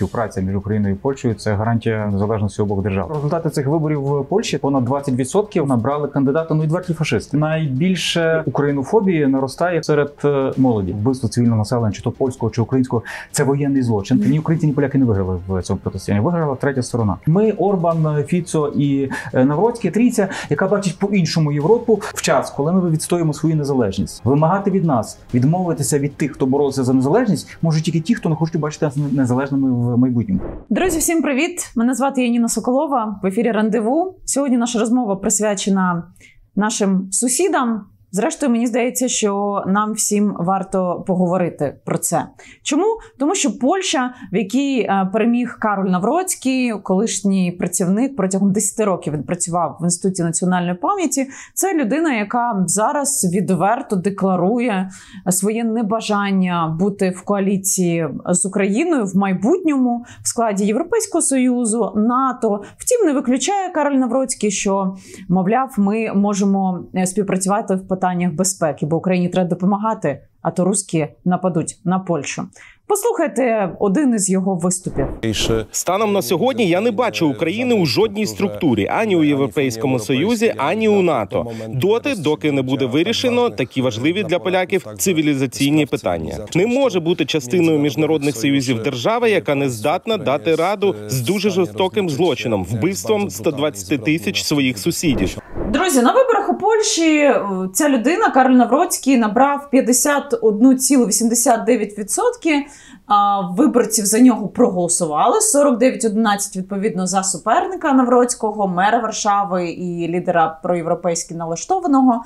співпраця між Україною і Польщею – це гарантія незалежності обох держав. Результати цих виборів в Польщі понад 20% набрали кандидати, відверті фашисти. Найбільше українофобії наростає серед молоді. Вбивство цивільного населення, чи то польського, чи українського – це воєнний злочин. Ні українці, ні поляки не виграли в цьому протистоянні. Виграла третя сторона. Ми, Орбан, Фіцо і Навроцький, трійця, яка бачить по-іншому Європу в час, коли ми відстоюємо свою незалежність. Вимагати від нас відмовитися від тих, хто боровся за незалежність, можуть тільки ті, хто не хочуть бачити нас незалежними в майбутньому. Друзі, всім привіт! Мене звати Яніна Соколова. В ефірі «Рандеву». Сьогодні наша розмова присвячена нашим сусідам. Зрештою, мені здається, що нам всім варто поговорити про це. Чому? Тому що Польща, в якій переміг Кароль Навроцький, колишній працівник, протягом 10 років він працював в Інституті національної пам'яті, це людина, яка зараз відверто декларує своє небажання бути в коаліції з Україною в майбутньому в складі Європейського Союзу, НАТО. Втім, не виключає Кароль Навроцький, що, мовляв, ми можемо співпрацювати в питаннях безпеки, бо Україні треба допомагати, а то русські нападуть на Польщу. Послухайте один із його виступів. Станом на сьогодні я не бачу України у жодній структурі, ані у Європейському Союзі, ані у НАТО. Доки не буде вирішено такі важливі для поляків цивілізаційні питання. Не може бути частиною міжнародних союзів держава, яка не здатна дати раду з дуже жорстоким злочином, вбивством 120 тисяч своїх сусідів. Друзі, на виборах у Польщі ця людина, Кароль Навроцький, набрав 51,89%. Виборців за нього проголосували. 49-11, відповідно, за суперника Навроцького, мера Варшави і лідера проєвропейськи налаштованого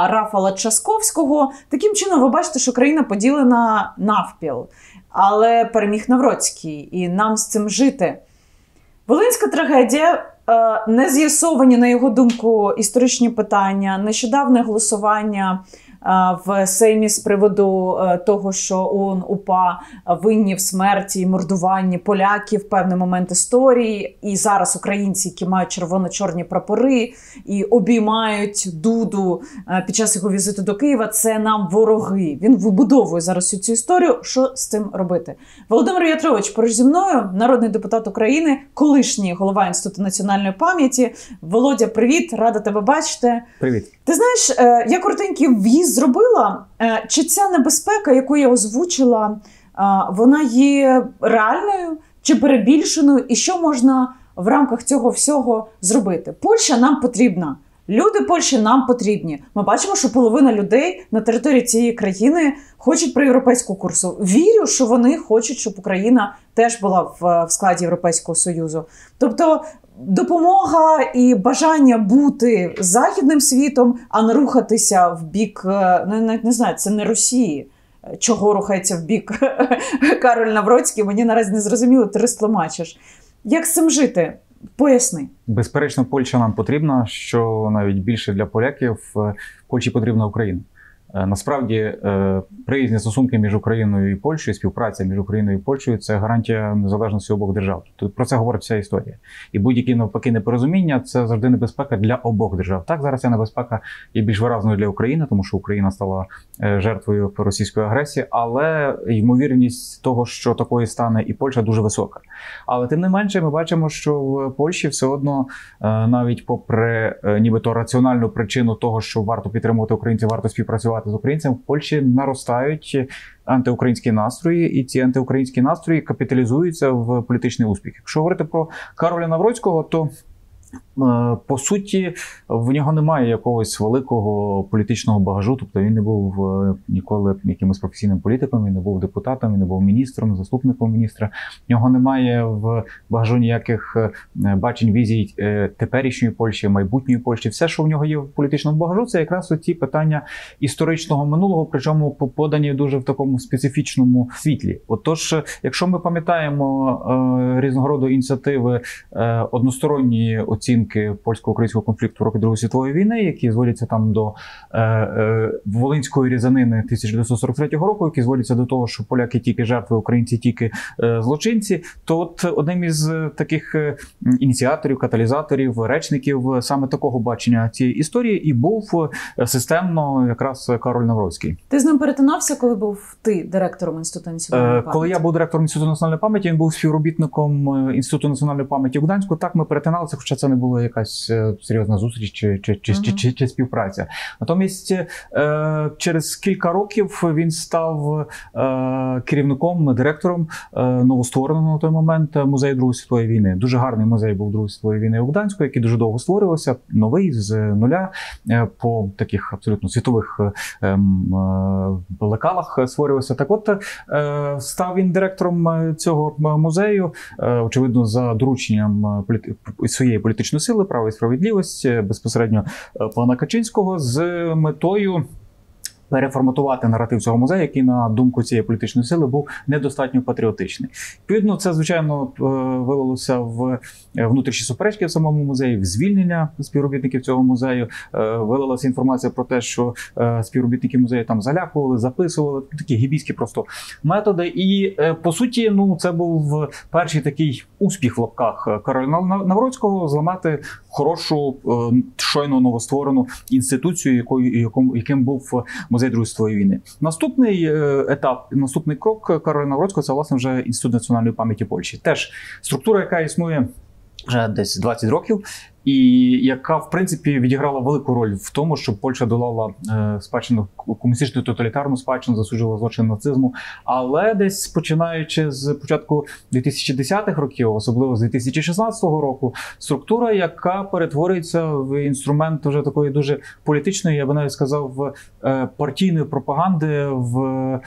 Рафала Трzaskowskiego. Таким чином, ви бачите, що країна поділена навпіл. Але переміг Навроцький, і нам з цим жити. Волинська трагедія. Не з'ясовані, на його думку, історичні питання, нещодавне голосування в Сеймі з приводу того, що ООН, УПА винні в смерті і мордуванні поляків в певний момент історії. І зараз українці, які мають червоно-чорні прапори і обіймають Дуду під час його візиту до Києва, це нам вороги. Він вибудовує зараз цю історію. Що з цим робити? Володимир В'ятрович поруч зі мною, народний депутат України, колишній голова Інституту національної пам'яті. Володя, привіт, рада тебе бачити. Привіт. Ти знаєш, я коротенький в'їзд зробила. Чи ця небезпека, яку я озвучила, вона є реальною чи перебільшеною? І що можна в рамках цього всього зробити? Польща нам потрібна. Люди Польщі нам потрібні. Ми бачимо, що половина людей на території цієї країни хочуть проєвропейського курсу. Вірю, що вони хочуть, щоб Україна теж була в складі Європейського Союзу. Тобто допомога і бажання бути західним світом, а не рухатися в бік, не знаю, це не Росії. Чого рухається в бік Кароль Навроцький, мені наразі не зрозуміло, ти розтлумачиш. Як з цим жити? Поясни. Безперечно, Польща нам потрібна, що навіть більше для поляків, Польщі потрібна Україна. Насправді, приязні стосунки між Україною і Польщею, співпраця між Україною і Польщею – це гарантія незалежності обох держав. Тут про це говорить вся історія. І будь-які навпаки непорозуміння – це завжди небезпека для обох держав. Так, зараз ця небезпека є більш виразною для України, тому що Україна стала жертвою російської агресії, але ймовірність того, що такої стане і Польща, дуже висока. Але тим не менше ми бачимо, що в Польщі все одно, навіть попри нібито раціональну причину того, що варто підтримувати українців, варто співпрацювати з українцями, в Польщі наростають антиукраїнські настрої, і ці антиукраїнські настрої капіталізуються в політичний успіх. Якщо говорити про Кароля Навроцького, то по суті, в нього немає якогось великого політичного багажу, тобто він не був ніколи якимось професійним політиком, він не був депутатом, він не був міністром, заступником міністра. В нього немає в багажу ніяких бачень, візій теперішньої Польщі, майбутньої Польщі. Все, що в нього є в політичному багажу, це якраз ті питання історичного минулого, причому подані дуже в такому специфічному світлі. Отож, якщо ми пам'ятаємо різного роду ініціативи односторонньої оцінки співробітники польсько-українського конфлікту в роки Другої світової війни, які зводяться там до Волинської різанини 1943 року, які зводяться до того, що поляки тільки жертви, українці тільки злочинці. То от одним із таких ініціаторів, каталізаторів, речників саме такого бачення цієї історії і був системно якраз Кароль Навроцький. Ти з ним перетинався, коли був ти директором Інституту національної пам'яті? Коли я був директором Інституту національної пам'яті, він був співробітником Інституту національної пам'яті у Гданську. Так, ми перетиналися, хоча це не була якась серйозна зустріч чи співпраця. Натомість через кілька років він став керівником, директором новоствореного на той момент музею Другої світової війни. Дуже гарний музей був Другої світової війни у Гданську, який дуже довго створювався, новий, з нуля, по таких абсолютно світових лекалах створювався. Так от, став він директором цього музею, очевидно, за дорученням своєї політичної сили, «Право і справедливість», безпосередньо пана Качинського, з метою переформатувати наратив цього музею, який, на думку цієї політичної сили, був недостатньо патріотичний. Відповідно, це, звичайно, вилилося в внутрішні суперечки в самому музеї, в звільнення співробітників цього музею. Вилилася інформація про те, що співробітники музею там залякували, записували, такі гібійські просто методи. І, по суті, це був перший такий успіх в лапках Кароля Навроцького зламати хорошу, щойно новостворену інституцію, яким був музей Другої світової війни. Наступний етап, наступний крок Кароля Навроцького – це, власне, вже Інститут національної пам'яті Польщі. Теж структура, яка існує вже десь 20 років, і яка, в принципі, відіграла велику роль в тому, щоб Польща долала спадщину, комуністичну тоталітарну спадщину, засуджувала злочин нацизму. Але десь починаючи з початку 2010-х років, особливо з 2016 року, структура, яка перетворюється в інструмент вже такої дуже політичної, я би навіть сказав, партійної пропаганди в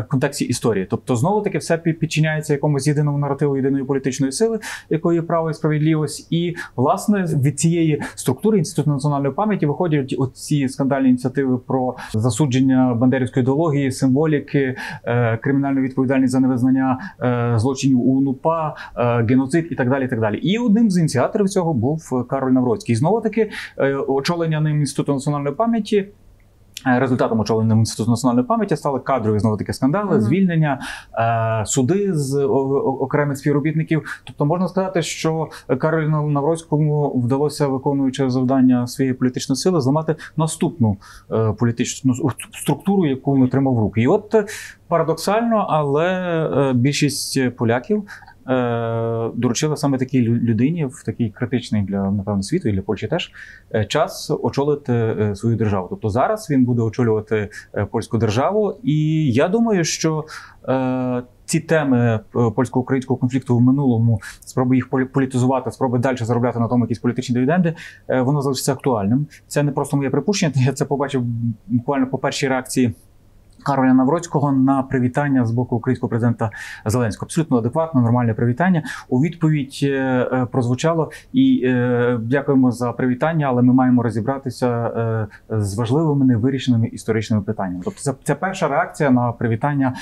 контексті історії. Тобто, знову-таки, все підчиняється якомусь єдиному наративу єдиної політичної сили, якою є право і справедливість. І, власне, від цієї структури Інституту національної пам'яті виходять оці скандальні ініціативи про засудження бандерівської ідеології, символіки, кримінальну відповідальність за невизнання злочинів УНУПА, геноцид і так далі, і так далі. І одним з ініціаторів цього був Кароль Навроцький. І знову-таки очолення ним Інституту національної пам'яті, результатом очолення Інституту національної пам'яті стали кадрові, знову-таки, скандали, звільнення, суди з окремих співробітників. Тобто можна сказати, що Каролю Навроцькому вдалося, виконуючи завдання своєї політичної сили, зламати наступну політичну структуру, яку він отримав в руки. І от парадоксально, але більшість поляків доручили саме такій людині в такий критичний для, напевно, світу і для Польщі теж час очолити свою державу. Тобто зараз він буде очолювати польську державу, і я думаю, що ці теми польсько-українського конфлікту в минулому, спроби їх політизувати, спроби далі заробляти на тому якісь політичні дивіденди, воно залишиться актуальним. Це не просто моє припущення, я це побачив буквально по першій реакції Кароля Навроцького на привітання з боку українського президента Зеленського. Абсолютно адекватне, нормальне привітання. У відповідь прозвучало: і дякуємо за привітання, але ми маємо розібратися з важливими невирішеними історичними питаннями. Тобто це перша реакція на привітання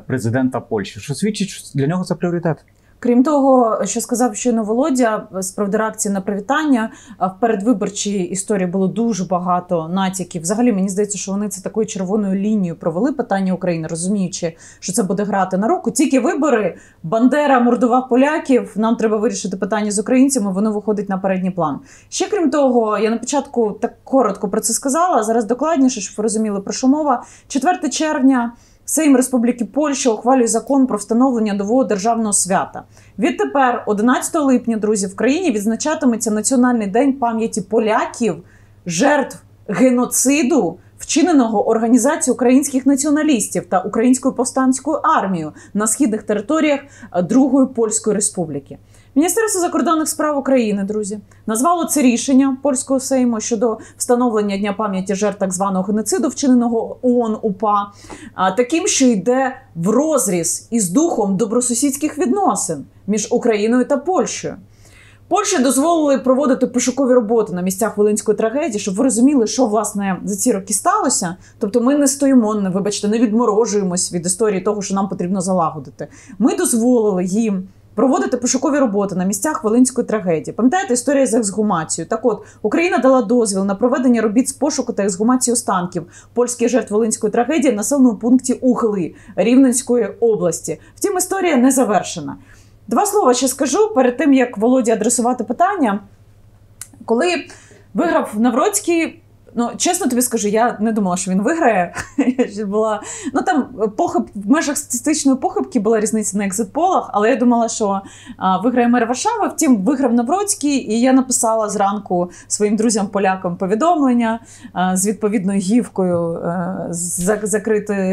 президента Польщі, що свідчить, що для нього це пріоритет. Крім того, що сказав щойно Володя, з приводу реакції на привітання, в передвиборчій історії було дуже багато натяків. Взагалі, мені здається, що вони це такою червоною лінією провели питання України, розуміючи, що це буде грати на руку. Тільки вибори, Бандера мордував поляків, нам треба вирішити питання з українцями, воно виходить на передній план. Ще крім того, я на початку так коротко про це сказала, а зараз докладніше, щоб ви розуміли, про що мова. 4 червня Сейм Республіки Польща ухвалює закон про встановлення нового державного свята. Відтепер, 11 липня, друзі, в країні відзначатиметься Національний день пам'яті поляків, жертв геноциду, вчиненого Організацією українських націоналістів та Українською повстанською армією на східних територіях Другої Польської Республіки. Міністерство закордонних справ України, друзі, назвало це рішення польського Сейму щодо встановлення Дня пам'яті жертв так званого геноциду, вчиненого ООН-УПА, таким, що йде врозріз із духом добросусідських відносин між Україною та Польщею. Польщі дозволили проводити пошукові роботи на місцях Волинської трагедії, щоб ви розуміли, що, власне, за ці роки сталося. Тобто ми не стоїмо, не відморожуємось від історії того, що нам потрібно залагодити. Ми дозволили їм проводити пошукові роботи на місцях Волинської трагедії. Пам'ятаєте історію з ексгумацією? Так от, Україна дала дозвіл на проведення робіт з пошуку та ексгумації останків польських жертв Волинської трагедії в населеному пункті Угли Рівненської області. Втім, історія не завершена. Два слова ще скажу перед тим, як Володі адресувати питання. Коли виграв Навроцький, ну, чесно тобі скажу, я не думала, що він виграє. Була, ну, там в межах статистичної похибки була різниця на екзит-полах, але я думала, що виграє мер Варшави. Втім, виграв Навроцький, і я написала зранку своїм друзям-полякам повідомлення з відповідною гівкою,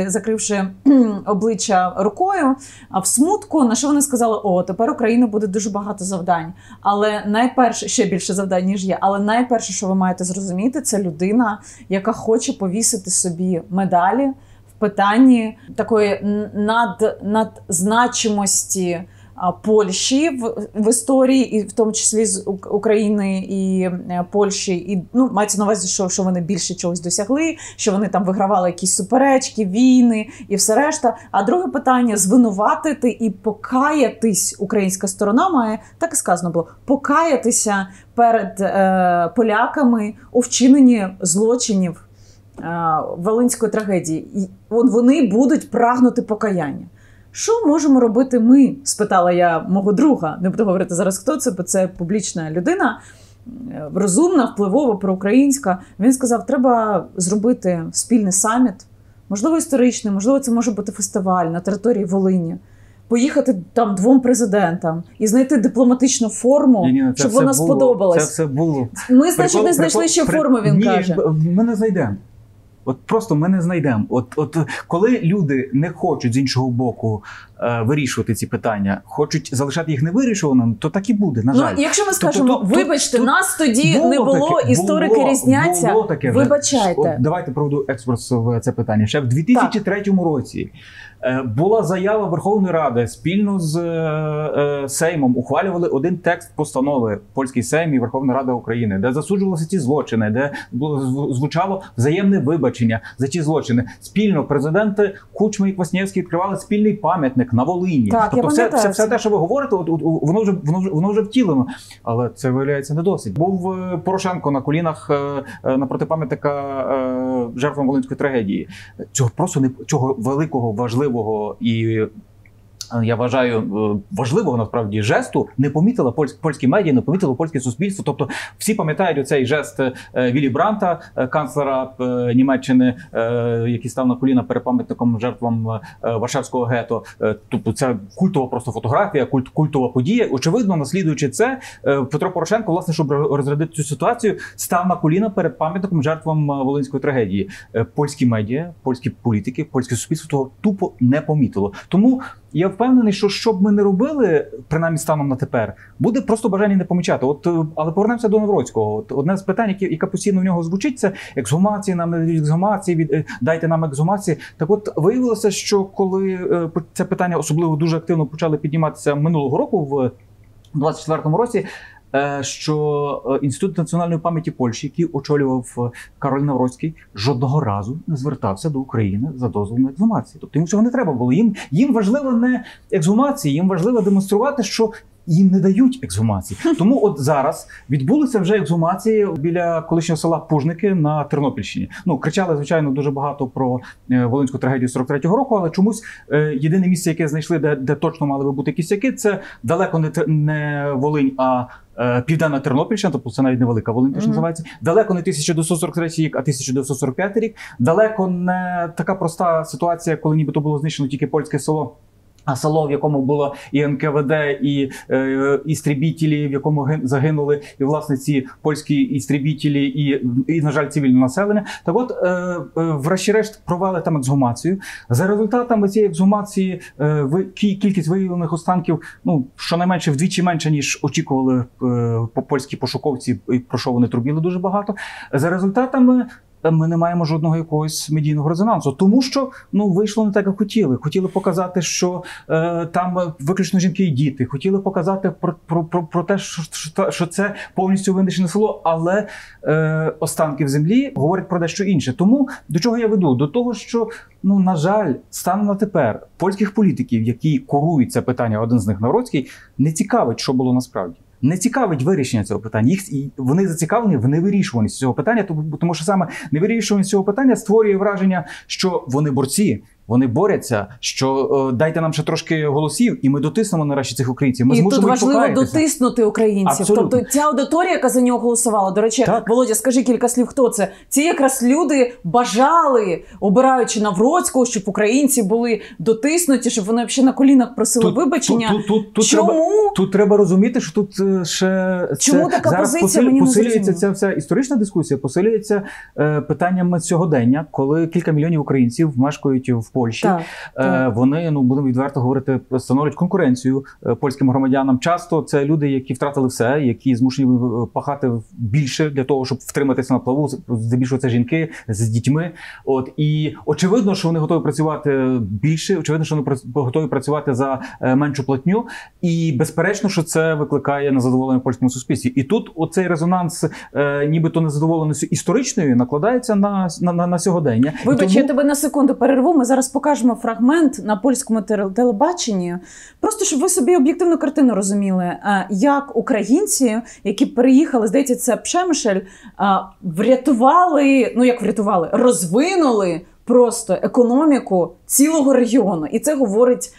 закривши обличчя рукою, а в смутку, на що вони сказали: о, тепер Україна буде дуже багато завдань. Але найперше, ще більше завдань, ніж є, але найперше, що ви маєте зрозуміти, це людина, яка хоче повісити собі медалі в питанні такої надзначимості Польщі в історії, і в тому числі з України і Польщі. І, ну, мається на увазі, що вони більше чогось досягли, що вони там вигравали якісь суперечки, війни і все решта. А друге питання – звинуватити і покаятись. Українська сторона має, так і сказано було, покаятися перед поляками у вчиненні злочинів Волинської трагедії. І вони будуть прагнути покаяння. Що можемо робити ми? Спитала я мого друга. Не буду говорити зараз, хто це, бо це публічна людина, розумна, впливова, проукраїнська. Він сказав, треба зробити спільний саміт, можливо, історичний, можливо, це може бути фестиваль на території Волині. Поїхати там двом президентам і знайти дипломатичну форму, щоб вона сподобалась. Це все було. Ми, значить, не знайшли ще форму, він каже. Ми не знайдемо. От просто ми не знайдемо. От коли люди не хочуть з іншого боку вирішувати ці питання, хочуть залишати їх невирішуваними, то так і буде, на жаль. Ну, якщо ми скажемо, вибачте, нас тоді не було, історики різняться, вибачайте. От, давайте проведу екскурс в це питання. Ще в 2003 році була заява Верховної Ради, спільно з Сеймом ухвалювали один текст постанови, польський Сейм і Верховна Рада України, де засуджувалися ці злочини, де звучало взаємне вибачення за ті злочини. Спільно президенти Кучма і Кваснєвський відкривали спільний пам'ятник на Волині. Так, тобто все те, що ви говорите, воно вже втілено. Але це, виявляється, не досить. Був Порошенко на колінах напроти пам'ятника жертвам Волинської трагедії. Цього просто не цього великого, важливого і, я вважаю, важливого насправді жесту не помітила польські медіа, не помітило польське суспільство. Тобто всі пам'ятають оцей жест Віллі Брандта, канцлера Німеччини, який став на коліна перед пам'ятником жертвам Варшавського гетто. Тобто це культова просто фотографія, культова подія. Очевидно, наслідуючи це, Петро Порошенко, власне, щоб розрядити цю ситуацію, став на коліна перед пам'ятником жертвам Волинської трагедії. Польські медіа, польські політики, польське суспільство того тупо не помітило. Тому я впевнений, що б ми не робили, принаймні станом на тепер, буде просто бажання не помічати. Але повернемося до Навроцького. Одне з питань, яке постійно в нього звучить, це ексгумації, дайте нам ексгумації. Так от, виявилося, що коли це питання особливо дуже активно почали підніматися минулого року, в 24-му році, що Інститут національної пам'яті Польщі, який очолював Кароль Навроцький, жодного разу не звертався до України за дозволом на ексгумацію. Тобто їм цього не треба було. Їм важливо не ексгумації, їм важливо демонструвати, що їм не дають ексгумації. Тому от зараз відбулися вже ексгумації біля колишнього села Пужники на Тернопільщині. Ну, кричали, звичайно, дуже багато про Волинську трагедію 43-го року, але чомусь єдине місце, яке знайшли, де точно мали би бути кісяки, це далеко не Волинь, а Південна Тернопільщина, тобто це навіть невелика Волинь, теж називається. Далеко не 1943 рік, а 1945 рік. Далеко не така проста ситуація, коли нібито було знищено тільки польське село, а село, в якому було і НКВД, і істребітелі, в якому загинули і, власне, ці польські істребітелі, і, на жаль, цивільне населення. Так от, врешті-решт, провели там ексгумацію. За результатами цієї ексгумації кількість виявлених останків, ну, щонайменше вдвічі менше, ніж очікували польські пошуковці, про що вони трубіли дуже багато. За результатами ми не маємо жодного якогось медійного резонансу. Тому що вийшло не так, як хотіли. Хотіли показати, що там виключно жінки і діти. Хотіли показати про те, що це повністю винищене село, але останки в землі говорять про дещо інше. Тому до чого я веду? До того, що, на жаль, станом на тепер польських політиків, які курують це питання, один з них Навроцький, не цікавить, що було насправді. Не цікавить вирішення цього питання. Вони зацікавлені в невирішуваності цього питання, тому що саме невирішуваність цього питання створює враження, що вони борці, вони борються, що дайте нам ще трошки голосів, і ми дотиснемо нарешті цих українців. Ми змусимо їх покаятися. І тут важливо дотиснути українців. Абсолютно. Тобто ця аудиторія, яка за нього голосувала, до речі, так. Володя, скажи кілька слів, хто це? Ці якраз люди бажали, обираючи Навроцького, щоб українці були дотиснуті, щоб вони взагалі на колінах просили вибачення. Тут треба розуміти, що тут ще чому така зараз позиція? Посилюється ця вся історична дискусія, посилюється питанням сьогодення, коли кілька мільйонів українців мешкають в Польщі. Так. Вони, будемо відверто говорити, становлять конкуренцію польським громадянам. Часто це люди, які втратили все, які змушені пахати більше для того, щоб втриматися на плаву. Здебільшого це жінки з дітьми. І очевидно, що вони готові працювати більше, очевидно, що вони готові працювати за меншу платню. І безперечно, що це викликає незадоволення в польському суспільстві. І тут оцей резонанс, нібито незадоволеності історичною, накладається на сьогодення. Вибач, я тебе на секунду перерву. Ми зараз покажемо фрагмент на польському телебаченні. Просто, щоб ви собі об'єктивну картину розуміли, як українці, які переїхали, здається, це Przemyśl, розвинули просто економіку цілого регіону. І це говорить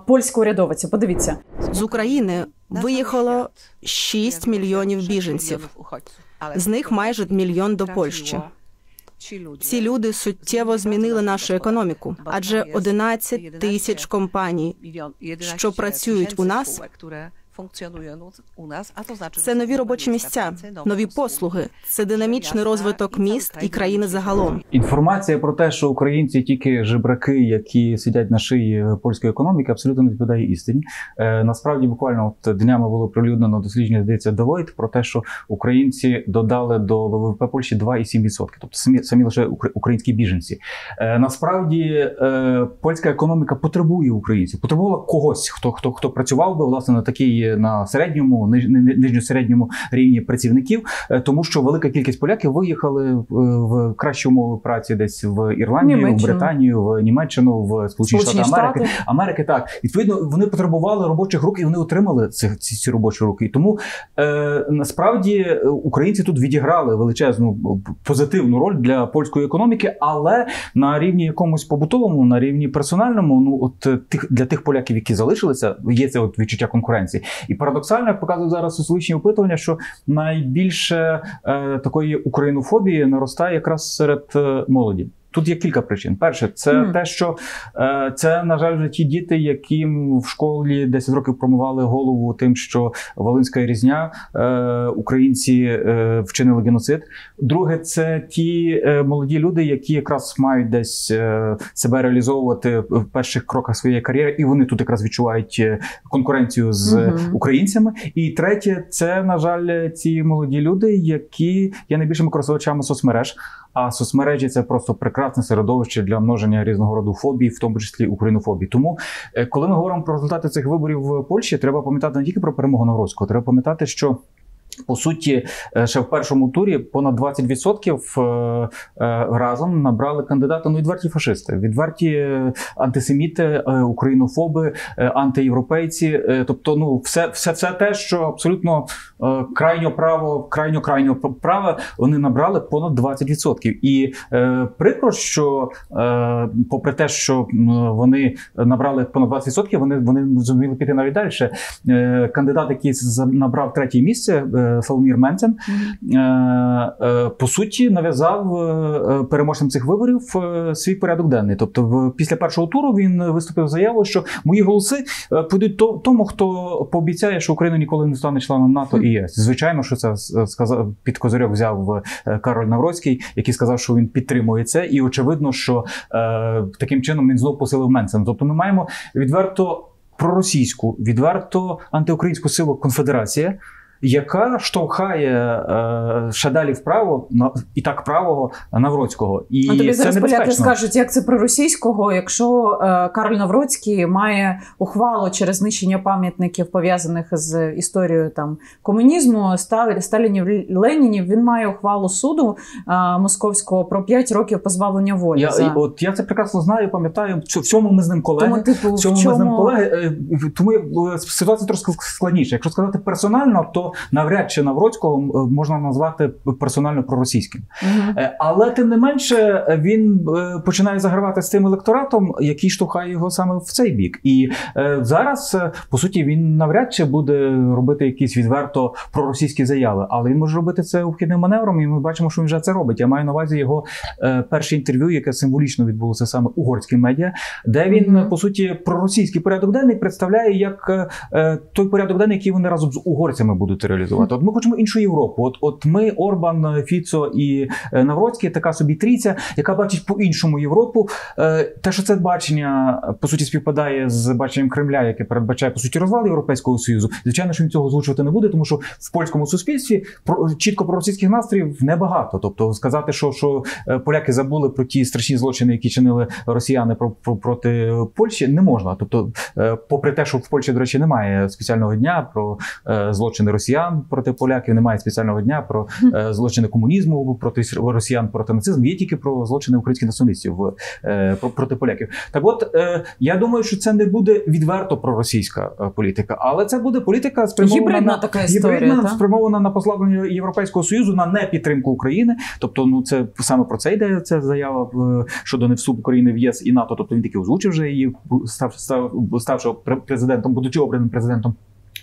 польська урядовиця. Подивіться. З України виїхало 6 мільйонів біженців. З них майже 1 мільйон до Польщі. Ці люди суттєво змінили нашу економіку, адже 11 тисяч компаній, що працюють у нас, це нові робочі місця, нові послуги, це динамічний розвиток міст і країни загалом. Інформація про те, що українці тільки жебраки, які сидять на шиї польської економіки, абсолютно не відповідає істині. Насправді, буквально днями було оприлюднено дослідження, здається, Deloitte, про те, що українці додали до ВВП Польщі 2,7%. Тобто самі лише українські біженці. Насправді, польська економіка потребує українців, потребувала когось, хто працював би, власне, на середньому, нижньосередньому рівні працівників, тому що велика кількість поляків виїхали в кращі умови праці десь в Ірландію, в Британію, в Німеччину, в Сполучені Штати Америки. Так. Відповідно, вони потребували робочих рук, і вони отримали ці робочі руки. І тому, насправді, українці тут відіграли величезну позитивну роль для польської економіки, але на рівні якомусь побутовому, на рівні персональному, для тих поляків, які залишилися, є це відчуття конкуренції. І парадоксально, як показують зараз соціологічні опитування, що найбільше такої українофобії наростає якраз серед молоді. Тут є кілька причин. Перше, це те, що це, на жаль, вже ті діти, яким в школі 10 років промивали голову тим, що Волинська різня, українці вчинили геноцид. Друге, це ті молоді люди, які якраз мають десь себе реалізовувати в перших кроках своєї кар'єри, і вони тут якраз відчувають конкуренцію з українцями. І третє, це, на жаль, ці молоді люди, які є найбільшими користувачами соцмереж. А соцмережі – це просто прекрасне середовище для множення різного роду фобій, в тому числі українофобії. Тому, коли ми говоримо про результати цих виборів в Польщі, треба пам'ятати не тільки про перемогу Навроцького, треба пам'ятати, що по суті, ще в першому турі понад 20% разом набрали кандидати, відверті фашисти, відверті антисеміти, українофоби, антиєвропейці. Тобто, все те, що абсолютно крайньо праве, вони набрали понад 20%. І прикро, що попри те, що вони набрали понад 20%, вони зуміли піти навіть далі. Кандидат, який набрав третє місце, Славомір Менцен, по суті, нав'язав переможцям цих виборів свій порядок денний. Тобто, після першого туру він виступив з заявою, що мої голоси підуть тому, хто пообіцяє, що Україна ніколи не стане членом НАТО і ЄС. Звичайно, що це під козирьок взяв Кароль Навроцький, який сказав, що він підтримує це. І очевидно, що таким чином він знову посилив Менцен. Тобто, ми маємо відверто проросійську, відверто антиукраїнську силу Конфедерація, яка штовхає ще далі вправо, і так правого Навроцького. І тобі зараз небезпечно. поляки скажуть, як це проросійського, якщо Кароль Навроцький має ухвалу через знищення пам'ятників, пов'язаних з історією там комунізму, Сталінів, Ленінів, він має ухвалу суду московського про 5 років позбавлення волі. Я це прекрасно знаю, пам'ятаю, в цьому ми з ним колеги. Тому ситуація трошки складніша. Якщо сказати персонально, то навряд чи Навроцького можна назвати персонально проросійським. Але тим не менше він починає загравати з тим електоратом, який штовхає його саме в цей бік. І зараз, по суті, він навряд чи буде робити якісь відверто проросійські заяви, але він може робити це обхідним маневром, і ми бачимо, що він вже це робить. Я маю на увазі його перше інтерв'ю, яке символічно відбулося саме угорським медіа, де він, по суті, проросійський порядок денний представляє як той порядок денний, який вони разом з угорцями будуть реалізувати. От ми хочемо іншу Європу. От ми, Орбан, Фіцо і Навроцький, така собі трійця, яка бачить по-іншому Європу. Те, що це бачення, по суті, співпадає з баченням Кремля, яке передбачає, по суті, розвал Європейського Союзу. Звичайно, що він цього озвучувати не буде, тому що в польському суспільстві чітко проросійських настроїв небагато. Тобто сказати, що поляки забули про ті страшні злочини, які чинили росіяни проти Польщі, не можна. Тобто, попри те, що в Польщі, до речі, немає спеціального дня про злочини росіян проти поляків, немає спеціального дня про злочини комунізму проти росіян, проти нацизму, є тільки про злочини українських націоналістів проти поляків. Так от, я думаю, що це не буде відверто проросійська політика, але це буде політика спрямована на послаблення Європейського Союзу, на непідтримку України. Тобто, це саме про це йде ця заява щодо невступу України в ЄС і НАТО. Тобто він таки озвучив вже її, ставши президентом, будучи обраним президентом.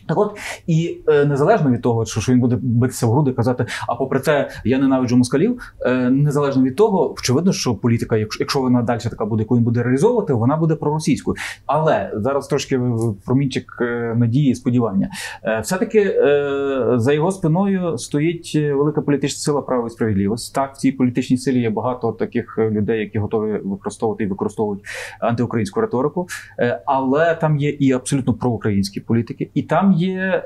Так от, і незалежно від того, що він буде битися в груди, казати, а попри це я ненавиджу москалів, незалежно від того, очевидно, що політика, якщо вона далі така буде, яку він буде реалізовувати, вона буде проросійською. Але зараз трошки промінчик надії і сподівання. Все-таки за його спиною стоїть велика політична сила «Право і справедливість». Так, в цій політичній силі є багато таких людей, які готові використовувати і використовують антиукраїнську риторику, але там є і абсолютно проукраїнські політики, і там є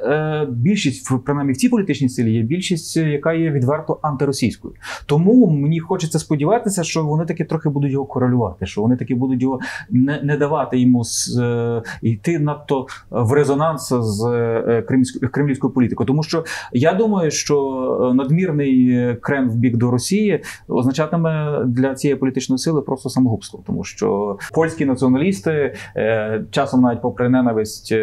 більшість, принаймні в цій політичній силі, є більшість, яка є відверто антиросійською. Тому мені хочеться сподіватися, що вони таки трохи будуть його корелювати, що вони таки будуть його не давати йому йти надто в резонанс з кремлівською політикою. Тому що я думаю, що надмірний крен в бік до Росії означатиме для цієї політичної сили просто самогубство. Тому що польські націоналісти, часом навіть попри ненависть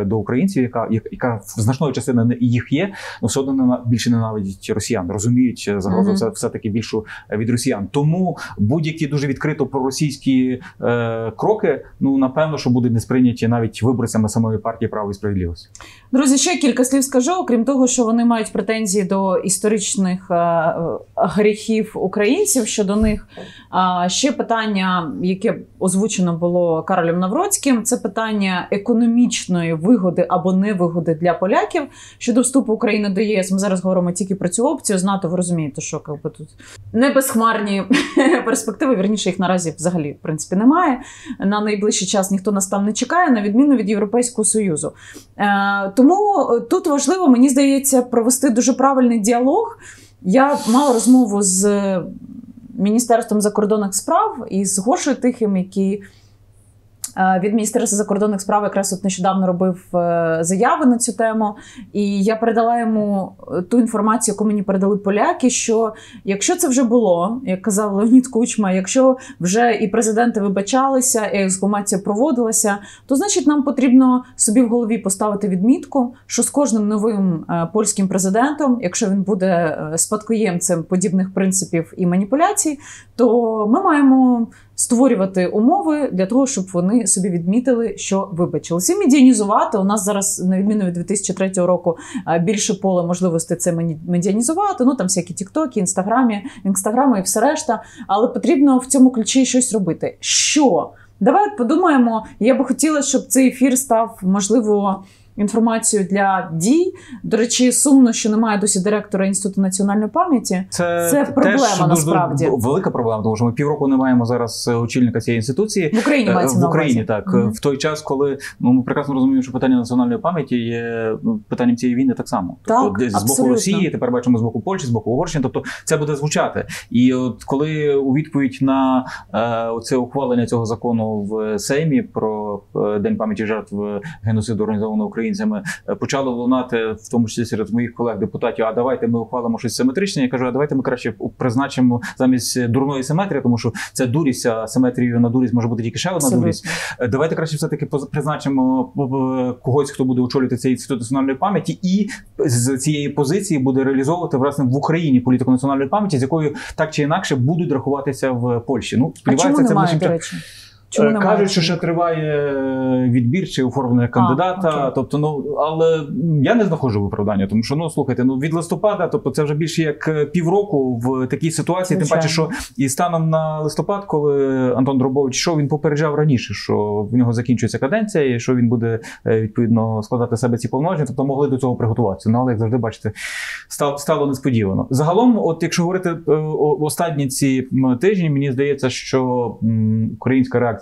до українців, яка значною частиною їх є, але все одно більше ненавидять росіян, розуміють загрозу все-таки більшу від росіян. Тому будь-які дуже відкрито проросійські кроки, напевно, що будуть не сприйняті навіть виборцями самої партії «Право і справедливість». Друзі, ще кілька слів скажу. Окрім того, що вони мають претензії до історичних гріхів українців щодо них, ще питання, яке озвучено було Каролем Навроцьким, це питання економічної вигоди або невигоди для поляків щодо вступу України до ЄС. Ми зараз говоримо тільки про цю опцію. З НАТО ви розумієте, що тут не безхмарні перспективи, вірніше їх наразі взагалі, в принципі, немає. На найближчий час ніхто нас там не чекає, на відміну від Європейського Союзу. Тому тут важливо, мені здається, провести дуже правильний діалог. Я мала розмову з Міністерством закордонних справ і з Гошею Тихим, який від Міністерства закордонних справ якраз от нещодавно робив заяви на цю тему. І я передала йому ту інформацію, яку мені передали поляки, що якщо це вже було, як казав Леонід Кучма, якщо вже і президенти вибачалися, і ексгумація проводилася, то значить нам потрібно собі в голові поставити відмітку, що з кожним новим польським президентом, якщо він буде спадкоємцем подібних принципів і маніпуляцій, то ми маємо створювати умови для того, щоб вони собі відмітили, що вибачилися. І медіанізувати. У нас зараз, на відміну від 2003 року, більше поле можливостей це медіанізувати. Там всякі тіктоки, інстаграми і все решта. Але потрібно в цьому ключі щось робити. Що? Давай подумаємо. Я би хотіла, щоб цей ефір став, можливо, інформацію для дій. До речі, сумно, що немає досі директора Інституту національної пам'яті. Це проблема, насправді. Велика проблема, тому що ми півроку не маємо зараз очільника цієї інституції. В Україні мається на увазі. В Україні, так. В той час, коли ми прекрасно розуміємо, що питання національної пам'яті є питанням цієї війни так само. Так, тобто, з боку Росії, тепер бачимо з боку Польщі, з боку Угорщини, тобто це буде звучати. І от коли у відповідь на це ухвалення цього закону в Сеймі про День пам'яті жертв геноциду, організованого українцями, почало лунати, в тому числі серед моїх колег-депутатів, а давайте ми ухвалимо щось симетричне. Я кажу, а давайте ми краще призначимо замість дурної симетрії, тому що це дурість, а симетрією на дурість може бути тільки ще одна дурість. Давайте краще все-таки призначимо когось, хто буде очолювати цей інститут національної пам'яті і з цієї позиції буде реалізовувати, власне, в Україні політику національної пам'яті, з якою так чи інакше будуть рахуватися в Польщі. Ну, сподіваюся, це немає, до речі? Кажуть, що ще триває відбір чи оформлення кандидата, тобто, але я не знаходжу виправдання, тому що, слухайте, від листопада, тобто це вже більше як півроку в такій ситуації, тим паче, що і станом на листопад, коли Антон Дробович йшов, він попереджав раніше, що в нього закінчується каденція і що він буде, відповідно, складати себе ці повноваження, тобто могли до цього приготуватися, але, як завжди, бачите, стало несподівано. Загалом, от якщо говорити останні ці тижні, мені здається, що українська реакція,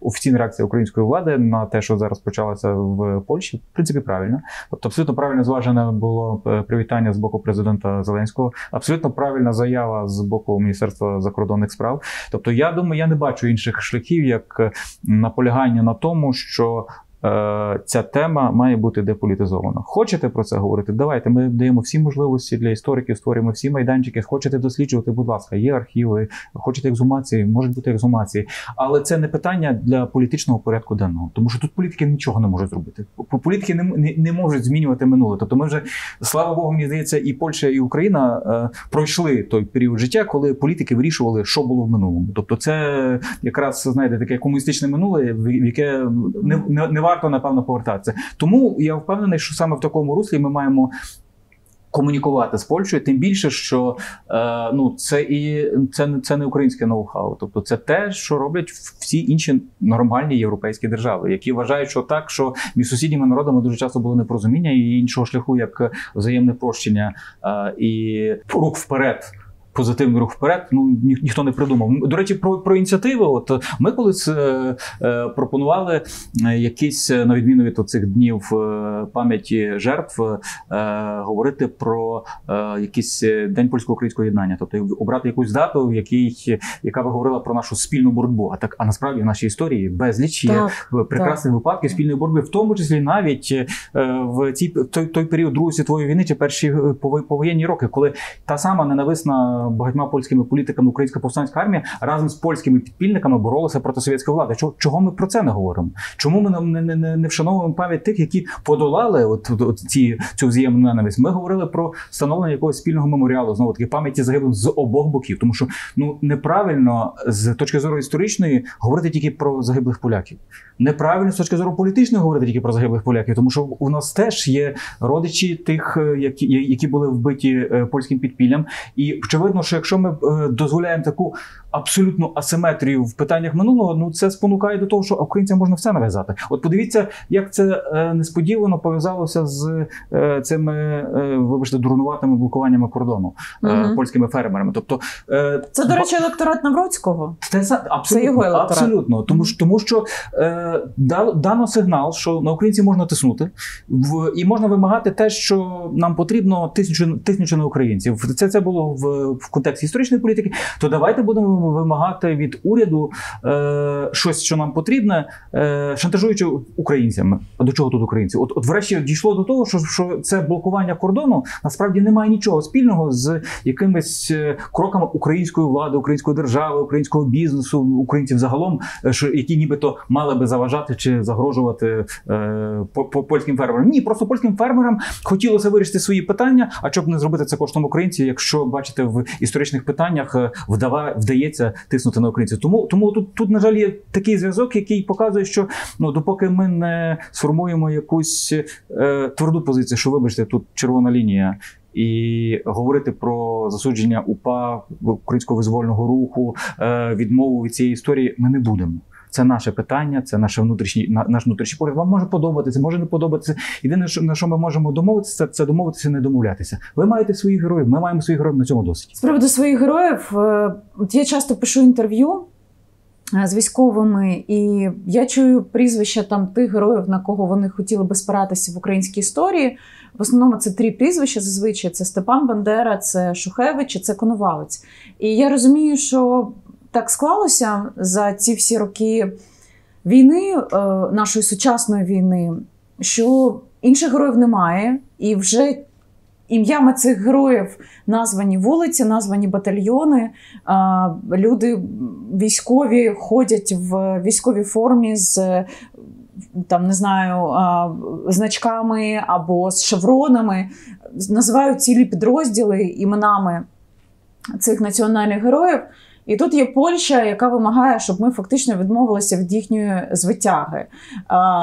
офіційна реакція української влади на те, що зараз почалося в Польщі, в принципі, правильно. Тобто абсолютно правильно зважене було привітання з боку президента Зеленського, абсолютно правильна заява з боку Міністерства закордонних справ. Тобто я думаю, я не бачу інших шляхів, як наполягання на тому, що ця тема має бути деполітизована. Хочете про це говорити? Давайте, ми даємо всі можливості для істориків, створюємо всі майданчики. Хочете досліджувати, будь ласка, є архіви, хочете ексгумації, можуть бути ексгумації. Але це не питання для політичного порядку денного, тому що тут політики нічого не можуть зробити. Політики не можуть змінювати минуле. Тобто ми вже, слава Богу, мені здається, і Польща, і Україна пройшли той період життя, коли політики вирішували, що було в минулому. Тобто це якраз, знаєте, таке комуністичне минуле, в яке не варто, напевно, повертатися. Тому я впевнений, що саме в такому руслі ми маємо комунікувати з Польщею, тим більше, що це не українське ноу-хау. Тобто це те, що роблять всі інші нормальні європейські держави, які вважають, що так, що між сусідніми народами дуже часто було непорозуміння і іншого шляху, як взаємне прощення і рух вперед. Позитивний рух вперед, ніхто не придумав. До речі, про ініціативи. От ми колись пропонували якісь, на відміну від цих днів пам'яті жертв, говорити про якийсь День польсько-українського єднання. Тобто обрати якусь дату, яка би говорила про нашу спільну боротьбу. А насправді в нашій історії безліч є прекрасних випадків спільної боротьби, в тому числі навіть в той період Другої світової війни чи перші повоєнні роки, коли та сама ненависна багатьма польськими політиками українська повстанська армія разом з польськими підпільниками боролася проти совєтської влади. Чого ми про це не говоримо? Чому ми не вшановуємо пам'ять тих, які подолали цю взаємну ненависть? Ми говорили про встановлення якогось спільного меморіалу, знову таки, пам'яті загиблих з обох боків. Тому що неправильно з точки зору історичної говорити тільки про загиблих поляків. Неправильно з точки зору політичної говорити тільки про загиблих поляків, тому що у нас теж є родичі тих, які були вбиті польським підпіллям. І очевидно, що якщо ми дозволяємо таку абсолютну асиметрію в питаннях минулого, це спонукає до того, що українцям можна все нав'язати. От подивіться, як це несподівано пов'язалося з цими, вибачте, дурнуватими блокуваннями кордону польськими фермерами. Тобто, це, до речі, електорат Навроцького. Це його електорат. Абсолютно. Тому що дано сигнал, що на українців можна тиснути і можна вимагати те, що нам потрібно, тиснучи на українців. Це було в контексті історичної політики. То давайте будемо вимагати від уряду щось, що нам потрібне, шантажуючи українцями. А до чого тут українці? От врешті дійшло до того, що це блокування кордону насправді не має нічого спільного з якимись кроками української влади, української держави, українського бізнесу, українців загалом, які нібито мали би заважати чи загрожувати польським фермерам. Ні, просто польським фермерам хотілося вирішити свої питання, а щоб не зробити це коштом українців, якщо, бачите, в історичних питаннях вдається тиснути на українців. Тому тут, на жаль, є такий зв'язок, який показує, що допоки ми не сформуємо якусь тверду позицію, що, вибачте, тут червона лінія, і говорити про засудження УПА, українського визвольного руху, відмову від цієї історії ми не будемо. це наше питання, це наш внутрішній погляд. Вам може подобатися, може не подобатися. Єдине, на що ми можемо домовитися, це домовитися, не домовлятися. Ви маєте своїх героїв, ми маємо своїх героїв, на цьому досить. З приводу своїх героїв, от я часто пишу інтерв'ю з військовими, і я чую прізвища там тих героїв, на кого вони хотіли би спиратися в українській історії. В основному це 3 прізвища зазвичай. Це Степан Бандера, це Шухевич і це Коновалець. І я розумію, що так склалося за ці всі роки війни, нашої сучасної війни, що інших героїв немає, і вже ім'ями цих героїв названі вулиці, названі батальйони. Люди військові ходять в військовій формі з, там, не знаю, значками або з шевронами, називають цілі підрозділи іменами цих національних героїв. І тут є Польща, яка вимагає, щоб ми фактично відмовилися від їхньої звитяги.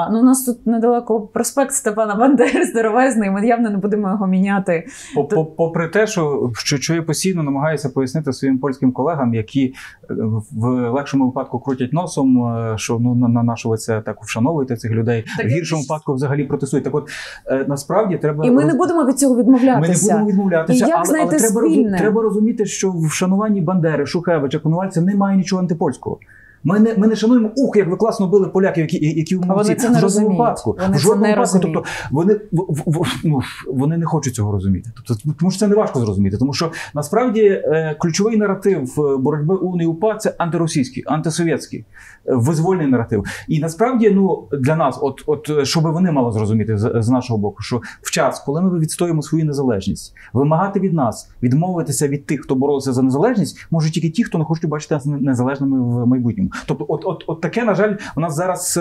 У нас тут недалеко проспект Степана Бандери здоровезний, ми явно не будемо його міняти. Попри те, що я постійно намагаюся пояснити своїм польським колегам, які в легшому випадку крутять носом, що на що ви це так вшановуєте цих людей, в гіршому випадку взагалі протестують. Так от, насправді треба... І ми не будемо від цього відмовлятися. Ми не будемо відмовлятися, і як знайти спільне? Треба розуміти, що в шануванні Бандери, Шухевича, Коновальця немає нічого антипольського. Ми не шануємо, як ви класно били поляків, які в молодці. В жодному випадку. Тобто вони не хочуть цього розуміти. Тобто, тому що це не важко зрозуміти. Тому що насправді ключовий наратив боротьби УН і УПА – це антиросійський, антисовєтський, визвольний наратив. І насправді для нас, щоб вони мали зрозуміти з нашого боку, що в час, коли ми відстоюємо свою незалежність, вимагати від нас, відмовитися від тих, хто боровся за незалежність, можуть тільки ті, хто не хочуть бачити нас незалежними в майбутньому. Тобто, от таке, на жаль, у нас зараз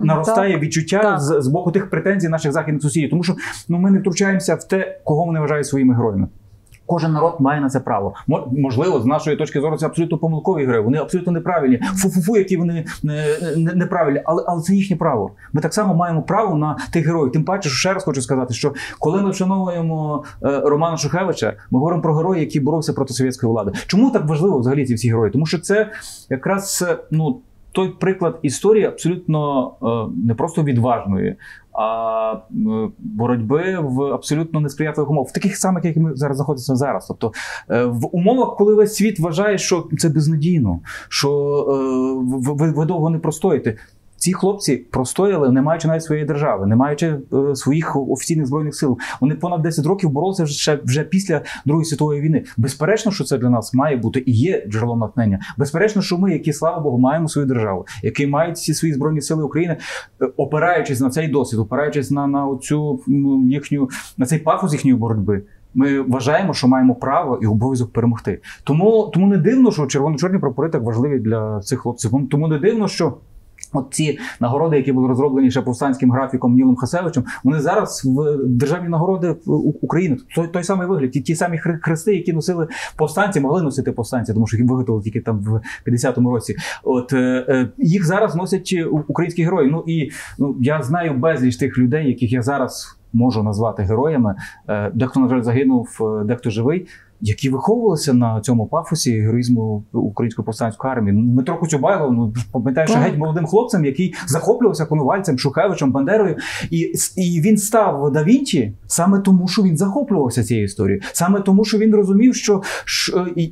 наростає відчуття з боку тих претензій наших західних сусідів, тому що ми не втручаємося в те, кого вони вважають своїми героями. Кожен народ має на це право. Можливо, з нашої точки зору, це абсолютно помилкові герої, вони абсолютно неправильні. Фу-фу-фу, які вони неправильні, але це їхнє право. Ми так само маємо право на тих героїв. Тим паче, що ще раз хочу сказати, що коли ми вшановуємо Романа Шухевича, ми говоримо про героя, який боровся проти совєтської влади. Чому так важливо взагалі ці всі герої? Тому що це якраз той приклад історії абсолютно не просто відважної, а боротьби в абсолютно несприятливих умовах, в таких самих, які ми зараз знаходимося зараз. Тобто в умовах, коли весь світ вважає, що це безнадійно, що ви довго не простоїте. Ці хлопці простояли, не маючи навіть своєї держави, не маючи своїх офіційних збройних сил. Вони понад 10 років боролися вже після Другої світової війни. Безперечно, що це для нас має бути і є джерелом натхнення. Безперечно, що ми, які, слава Богу, маємо свою державу, які мають всі свої збройні сили України, опираючись на цей досвід, опираючись на цей пафос їхньої боротьби, ми вважаємо, що маємо право і обов'язок перемогти. Тому не дивно, що червоно-чорні прапори так важливі для цих хлопців. Тому не дивно, що от ці нагороди, які були розроблені ще повстанським графіком Нілом Хасевичем, вони зараз в державні нагороди України. Той самий вигляд. Ті самі хрести, які носили повстанці, могли носити повстанці, тому що їх виготовили тільки там в 50-му році. Їх зараз носять українські герої. Я знаю безліч тих людей, яких я зараз можу назвати героями. Дехто, на жаль, загинув, дехто живий, які виховувалися на цьому пафосі героїзму української повстанської армії. Дмитро Коцюбайло, пам'ятаю, що геть молодим хлопцем, який захоплювався Коновальцем, Шухевичем, Бандерою. І він став да Вінчі саме тому, що він захоплювався цією історією. Саме тому, що він розумів,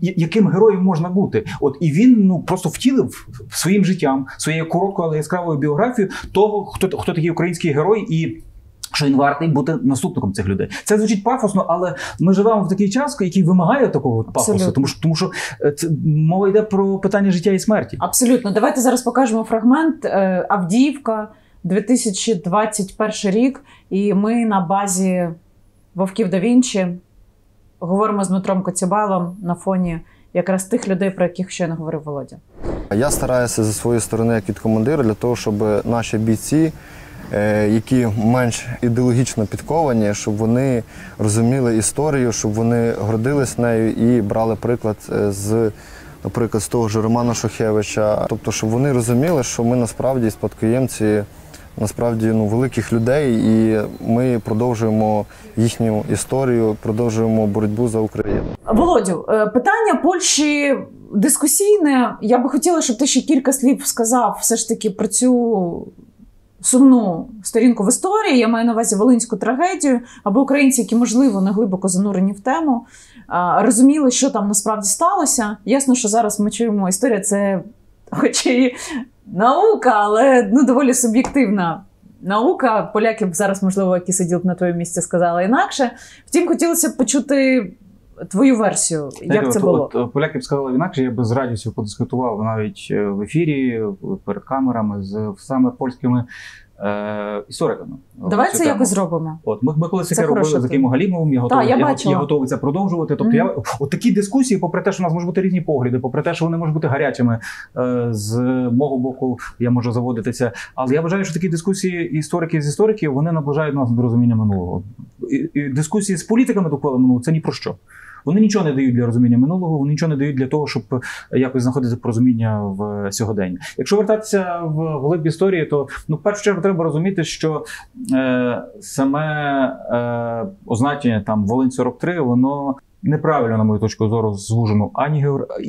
яким героєм можна бути. І він просто втілив своїм життям, своєю короткою, але яскравою біографією того, хто такий український герой і що він вартий бути наступником цих людей. Це звучить пафосно, але ми живемо в такий час, який вимагає такого пафосу, тому що мова йде про питання життя і смерті. Абсолютно. Давайте зараз покажемо фрагмент. Авдіївка, 2021 рік, і ми на базі Вовків да Вінчі говоримо з Дмитром Коцюбайлом на фоні якраз тих людей, про яких щойно говорив Володя. Я стараюся зі своєї сторони, як від командира, для того, щоб наші бійці, які менш ідеологічно підковані, щоб вони розуміли історію, щоб вони гордились нею і брали приклад наприклад, з того ж Романа Шухевича. Тобто, щоб вони розуміли, що ми насправді спадкоємці великих людей, і ми продовжуємо їхню історію, продовжуємо боротьбу за Україну. Володю, питання Польщі дискусійне. Я би хотіла, щоб ти ще кілька слів сказав все ж таки про цю сумну сторінку в історії. Я маю на увазі Волинську трагедію, аби українці, які, можливо, не глибоко занурені в тему, розуміли, що там насправді сталося. Ясно, що зараз ми чуємо, історія – це хоч і наука, але доволі суб'єктивна наука. Поляки б зараз, можливо, які сиділи б на твоєму місці, сказали інакше. Втім, хотілося б почути твою версію, як це було. Поляки б сказали інакше, я б з радістю подискутував навіть в ефірі, перед камерами, з саме польськими істориками. Давай це якось зробимо. Ми колись таке робили з Акимом Галімовим, я готовий це продовжувати. Тобто от такі дискусії, попри те, що у нас можуть бути різні погляди, попри те, що вони можуть бути гарячими, з мого боку я можу заводитися, але я вважаю, що такі дискусії істориків з істориків, вони наближають нас до розуміння минулого. І дискусії з політиками довкола минулого – це ні про що. Вони нічого не дають для розуміння минулого, вони нічого не дають для того, щоб якось знаходити порозуміння в сьогоденні. Якщо вертатися в глиб історії, то в першу чергу треба розуміти, що саме означення там Волинь-43, воно неправильно, на мою точку зору, звужено, ані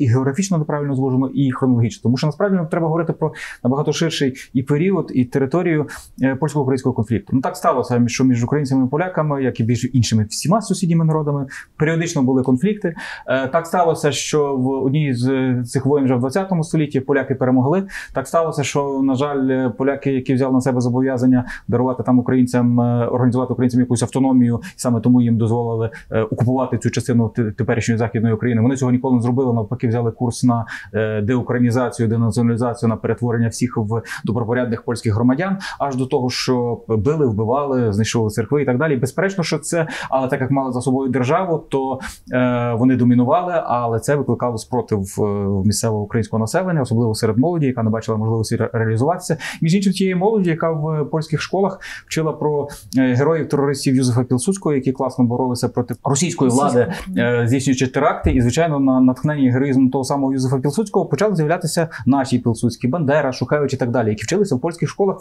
географічно неправильно звужено, і хронологічно. Тому що насправді нам треба говорити про набагато ширший і період, і територію польсько-українського конфлікту. Так сталося, що між українцями і поляками, як і між іншими всіма сусідніми народами, періодично були конфлікти. Так сталося, що в одній з цих воєн вже в 20 столітті поляки перемогли. Так сталося, що, на жаль, поляки, які взяли на себе зобов'язання дарувати там українцям, організувати українцям якусь автономію, саме тому їм дозволили окупувати цю частину теперішньої Західної України. Вони цього ніколи не зробили, навпаки взяли курс на деукраїнізацію, денаціоналізацію, на перетворення всіх в добропорядних польських громадян, аж до того, що били, вбивали, знищували церкви і так далі. Безперечно, що це, але так як мали за собою державу, то вони домінували, але це викликало спротив місцевого українського населення, особливо серед молоді, яка не бачила можливості реалізуватися. Між іншим, тієї молоді, яка в польських школах вчила про героїв-терористів Юзефа Пілсудського, які класно боролися проти російської влади, здійснюючи теракти, і, звичайно, на натхненні героїзму того самого Юзефа Пілсудського почали з'являтися наші Пілсудські, Бандера, Шухевич і так далі, які вчилися в польських школах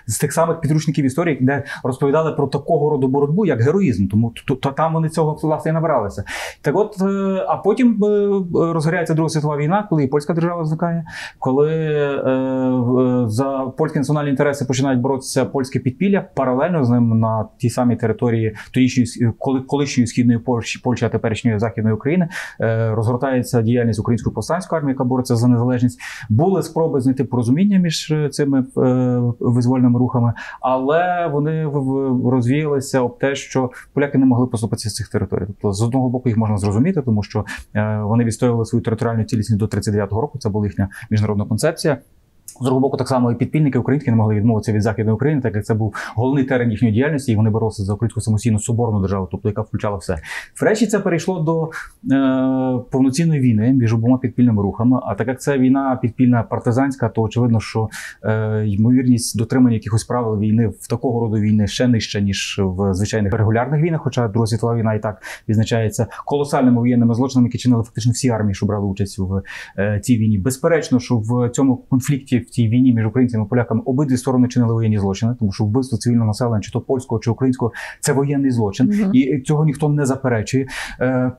з тих самих підручників історії, де розповідали про такого роду боротьбу, як героїзм. Тому там вони цього, власне, і набиралися. Так от, а потім розгоряється Друга світова війна, коли і польська держава зникає, коли за польські національні інтереси починають боротися польське підпілля, паралельно з ним на тій самій території колишньої східної Польщі, а теперішньої Західної України, розгортається діяльність Української повстанської армії, яка бореться за незалежність. Були спроби знайти порозуміння між цими визвольними рухами, але вони розвіялися об те, що поляки не могли поступитися з цих територій. Тобто, з одного боку, їх можна зрозуміти, тому що вони відстоювали свою територіальну цілісність до 1939 року, це була їхня міжнародна концепція. З другого боку, так само і підпільники українські не могли відмовитися від Західної України, так як це був головний терен їхньої діяльності, і вони боролися за українську самостійну соборну державу, тобто яка включала все. Врешті це перейшло до повноцінної війни між обома підпільними рухами, а так як це війна підпільна партизанська, то очевидно, що ймовірність дотримання якихось правил війни в такого роду війни ще нижча, ніж в звичайних регулярних війнах, хоча Друга світова війна і так відзначається колосальними воєнними злочинами, які чинили фактично всі армії, що брали участь в цій війні. Безперечно, що в цьому конфлікті, в цій війні між українцями і поляками обидві сторони чинили воєнні злочини, тому що вбивство цивільного населення, чи то польського, чи українського, це воєнний злочин, і цього ніхто не заперечує.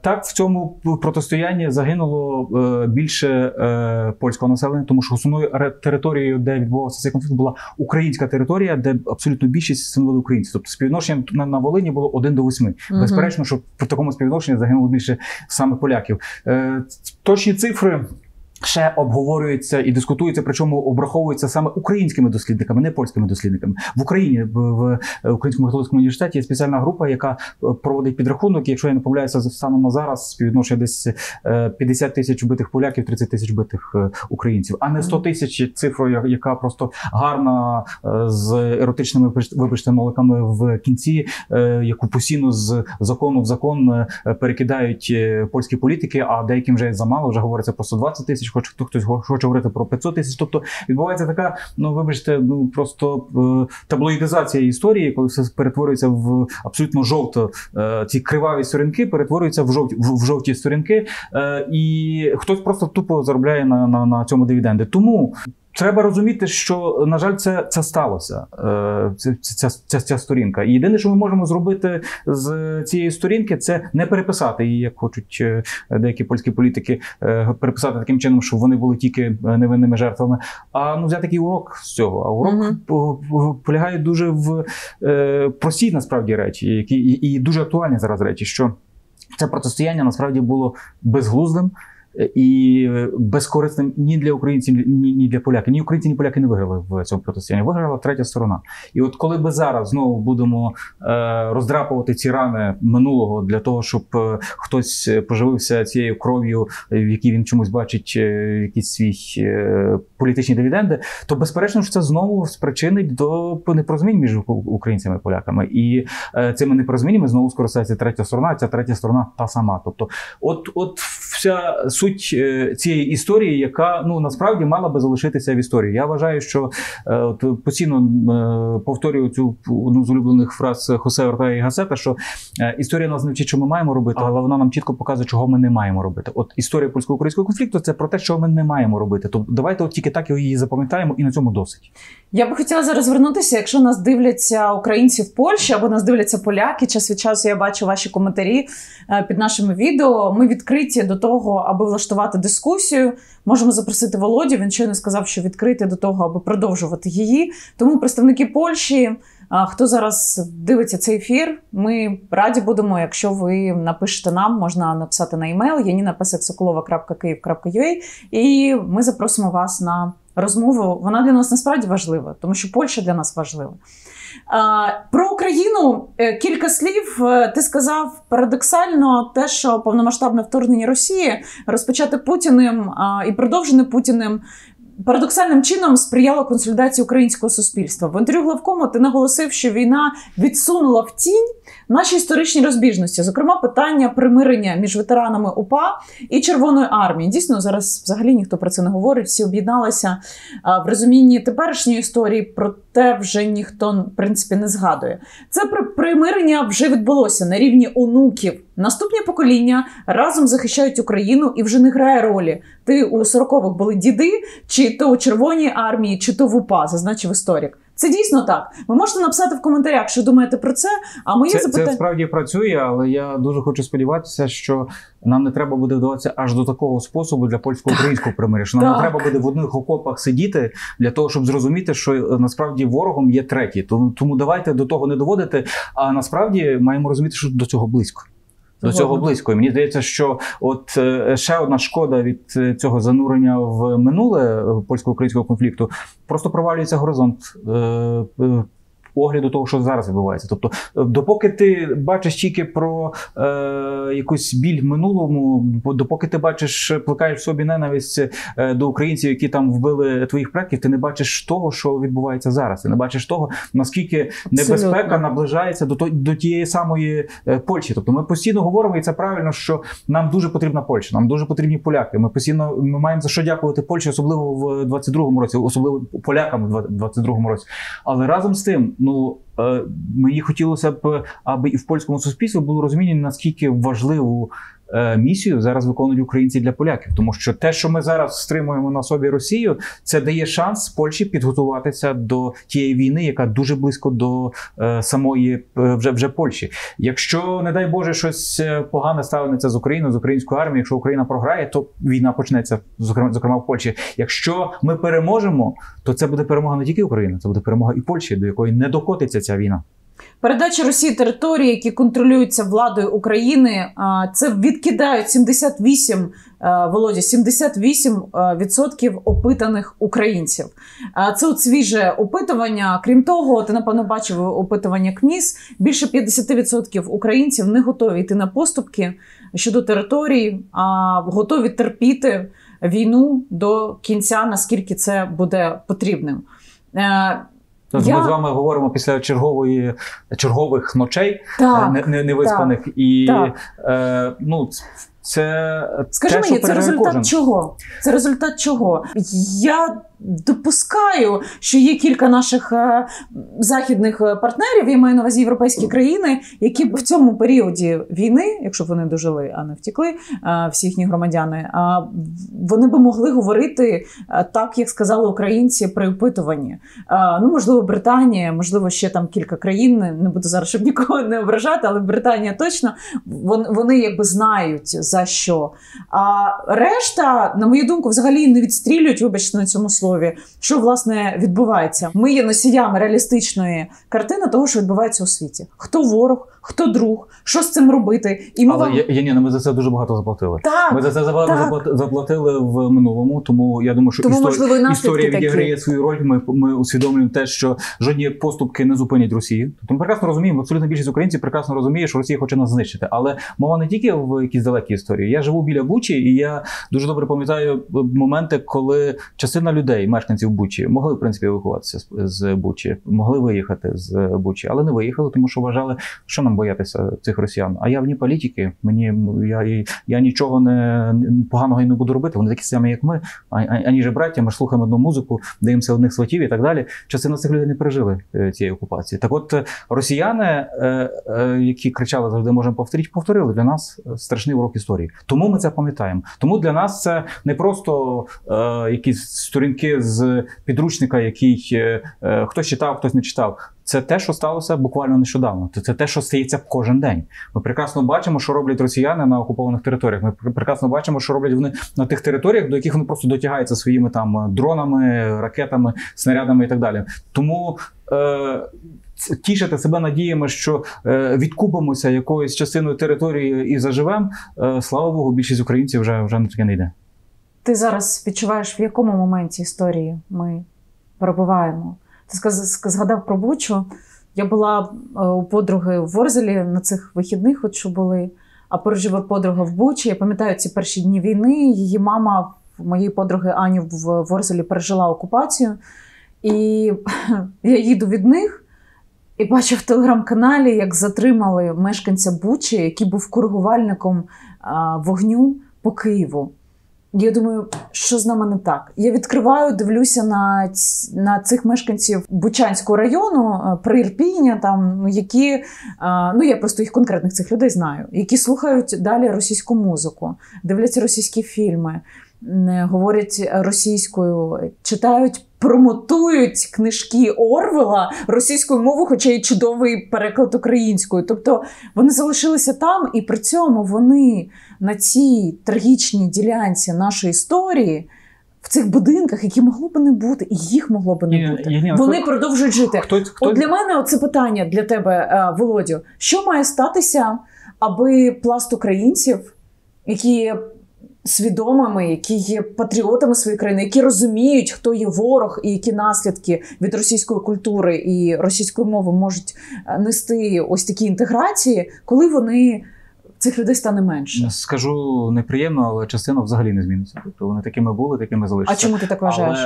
Так, в цьому протистоянні загинуло більше польського населення, тому що основною територією, де відбувався цей конфлікт, була українська територія, де абсолютно більшість становили українці. Тобто співвідношення на Волині було 1 до 8. Безперечно, що в такому співвідношенні загинуло більше саме поляків. Точні цифри ще обговорюється і дискутується, причому обраховується саме українськими дослідниками, не польськими дослідниками. В Україні, в Українському католицькому університеті є спеціальна група, яка проводить підрахунок, якщо я не помиляюся, станом на зараз співвідношення десь 50 тисяч вбитих поляків, 30 тисяч вбитих українців, а не 100 тисяч цифрою, яка просто гарна, з еротичними, вибачте, ноликами в кінці, яку постійно з закону в закон перекидають польські політики, а деяким вже замало, вже говориться про 120 тисяч, хтось хоче говорити про 500 тисяч. Тобто відбувається така, вибачте, просто таблоїдизація історії, коли все перетворюється в абсолютно жовто. Ці криваві сторінки перетворюються в жовті сторінки, і хтось просто тупо заробляє на цьому дивіденди. Тому треба розуміти, що, на жаль, це сталося, ця сторінка. І єдине, що ми можемо зробити з цієї сторінки, це не переписати її, як хочуть деякі польські політики, переписати таким чином, щоб вони були тільки невинними жертвами, а взяти такий урок з цього. А урок полягає дуже в простій, насправді, речі, які і дуже актуальні зараз речі, що це протистояння, насправді, було безглуздим і безкорисним ні для українців, ні для поляків. Ні українці, ні поляки не виграли в цьому протистоянні. Виграла третя сторона. І от коли ми зараз знову будемо роздрапувати ці рани минулого для того, щоб хтось поживився цією кров'ю, в якій він чомусь бачить якісь свій політичні дивіденди, то безперечно, що це знову спричинить до непорозумінь між українцями і поляками. І цими непорозуміннями знову скористається третя сторона, ця третя сторона та сама. Тобто, от вся суть цієї історії, яка, насправді мала би залишитися в історії. Я вважаю, що постійно повторюю цю одну з улюблених фраз Хосе Ортега і Гассета, що історія нас не вчить, що ми маємо робити, але вона нам чітко показує, чого ми не маємо робити. От історія польсько-українського конфлікту – це про те, що ми не маємо робити. Тобто давайте тільки так її запам'ятаємо, і на цьому досить. Я би хотіла зараз звернутися, якщо нас дивляться українці в Польщі або нас дивляться поляки, час від часу я бачу ваші коментарі під нашими відео. Ми відкриті до того, аби влаштувати дискусію. Можемо запросити Володю, він щойно сказав, що відкриті до того, аби продовжувати її. Тому представники Польщі, хто зараз дивиться цей ефір, ми раді будемо, якщо ви напишете нам, можна написати на емейл janina.sokolova.kyiv.ua, і ми запросимо вас на розмову. Вона для нас насправді важлива, тому що Польща для нас важлива. Про Україну кілька слів. Ти сказав парадоксально те, що повномасштабне вторгнення Росії, розпочате Путіним і продовжене Путіним, парадоксальним чином сприяло консолідації українського суспільства. В інтерв'ю Главкому ти наголосив, що війна відсунула в тінь наші історичні розбіжності, зокрема питання примирення між ветеранами УПА і Червоної армії. Дійсно, зараз взагалі ніхто про це не говорить, всі об'єдналися в розумінні теперішньої історії, проте вже ніхто, в принципі, не згадує. Це примирення вже відбулося на рівні онуків. Наступні покоління разом захищають Україну і вже не грає ролі. Ти у 40-х були діди, чи то у Червоній армії, чи то в УПА, зазначив історик. Це дійсно так. Ви можете написати в коментарях, що думаєте про це, а моє запитання... Це справді працює, але я дуже хочу сподіватися, що нам не треба буде вдаватися аж до такого способу для польсько-українського примирення, що нам не треба буде в одних окопах сидіти для того, щоб зрозуміти, що насправді ворогом є третій. Тому давайте до того не доводити, а насправді маємо розуміти, що до цього близько. До цього близько. І мені здається, що от ще одна шкода від цього занурення в минуле польсько-українського конфлікту, просто провалюється горизонт огляду того, що зараз відбувається. Тобто, допоки ти бачиш тільки про якусь біль в минулому, допоки ти бачиш, плекаєш в собі ненависть до українців, які там вбили твоїх предків, ти не бачиш того, що відбувається зараз. Ти не бачиш того, наскільки небезпека наближається до тієї самої Польщі. Тобто ми постійно говоримо, і це правильно, що нам дуже потрібна Польща, нам дуже потрібні поляки. Ми маємо за що дякувати Польщі, особливо в 22-му році, особливо полякам в 22-му році. Але разом з тим, мені хотілося б, аби і в польському суспільстві було розуміння, наскільки важливу місію зараз виконують українці для поляків. Тому що те, що ми зараз стримуємо на собі Росію, це дає шанс Польщі підготуватися до тієї війни, яка дуже близько до самої вже Польщі. Якщо, не дай Боже, щось погане станеться з Україною, з українською армією, якщо Україна програє, то війна почнеться, зокрема в Польщі. Якщо ми переможемо, то це буде перемога не тільки України, це буде перемога і Польщі, до якої не докотиться ця війна. Передача Росії території, які контролюються владою України, це відкидають 78% опитаних українців. Це от свіже опитування. Крім того, ти, напевно, бачив опитування КМІС, більше 50% українців не готові йти на поступки щодо території, а готові терпіти війну до кінця, наскільки це буде потрібним. Ми з вами говоримо після чергових ночей невиспаних. Скажи мені, це результат чого? Це результат чого? Я допускаю, що є кілька наших західних партнерів, я маю на увазі європейські країни, які б в цьому періоді війни, якщо б вони дожили, а не втекли, всі їхні громадяни, вони б могли говорити так, як сказали українці при опитуванні. Ну, можливо, Британія, можливо, ще там кілька країн, не буду зараз, щоб нікого не ображати, але Британія точно, вони якби знають за що. А решта, на мою думку, взагалі не відстрілюють, вибачте на цьому слові, що, власне, відбувається. Ми є носіями реалістичної картини того, що відбувається у світі. Хто ворог, хто друг, що з цим робити. І але, Яніна, ми за це дуже багато заплатили. Так, ми за це заплатили в минулому, тому я думаю, що історія відіграє свою роль. Ми усвідомлюємо те, що жодні поступки не зупинять Росії. Тобто ми прекрасно розуміємо, абсолютно більшість українців прекрасно розуміє, що Росія хоче нас знищити. Але мова не тільки в якійсь далекій історії. Я живу біля Бучі, і я дуже добре пам'ятаю моменти, коли частина людей, мешканців Бучі, могли, в принципі, евакуватися з Бучі, могли виїхати з Бучі, але не виїхали, тому що вважали, що нам боятися цих росіян. А я вні політики, я нічого поганого і не буду робити. Вони такі самі, як ми, ані же браття, ми ж слухаємо одну музику, дивимося одних сватів і так далі. Частина цих людей не пережили цієї окупації. Так от, росіяни, які кричали завжди можемо повторити, повторили для нас страшний урок історії. Тому ми це пам'ятаємо. Тому для нас це не просто якісь сторінки з підручника, який хтось читав, хтось не читав. Це те, що сталося буквально нещодавно. Це те, що стається кожен день. Ми прекрасно бачимо, що роблять росіяни на окупованих територіях. Ми прекрасно бачимо, що роблять вони на тих територіях, до яких вони просто дотягаються своїми там дронами, ракетами, снарядами і так далі. Тому тішити себе надіями, що відкупимося якоюсь частиною території і заживемо, слава Богу, більшість українців вже на таке не йде. Ти зараз відчуваєш, в якому моменті історії ми перебуваємо? Ти згадав про Бучу. Я була у подруги в Ворзелі на цих вихідних, от що були, а поруч живе подруга в Бучі. Я пам'ятаю ці перші дні війни. Її мама, моєї подруги Ані, в Ворзелі пережила окупацію. І я їду від них і бачу в телеграм-каналі, як затримали мешканця Бучі, який був коригувальником вогню по Києву. Я думаю, що з нами не так? Я відкриваю, дивлюся на цих мешканців Бучанського району, Приірпіння, там, які, я просто їх конкретних цих людей знаю, які слухають далі російську музику, дивляться російські фільми, говорять російською, читають, промотують книжки Орвела російською мовою, хоча й чудовий переклад українською. Тобто вони залишилися там, і при цьому вони на цій трагічній ділянці нашої історії, в цих будинках, які могло б не бути, і їх могло б не бути, вони продовжують жити. От для мене оце питання для тебе, Володю. Що має статися, аби пласт українців, які є свідомими, які є патріотами своєї країни, які розуміють, хто є ворог і які наслідки від російської культури і російської мови можуть нести ось такі інтеграції, коли вони цих людей стане менше? Скажу неприємно, але частина взагалі не зміниться. Тобто вони такими були, такими залишаться. А чому ти так вважаєш?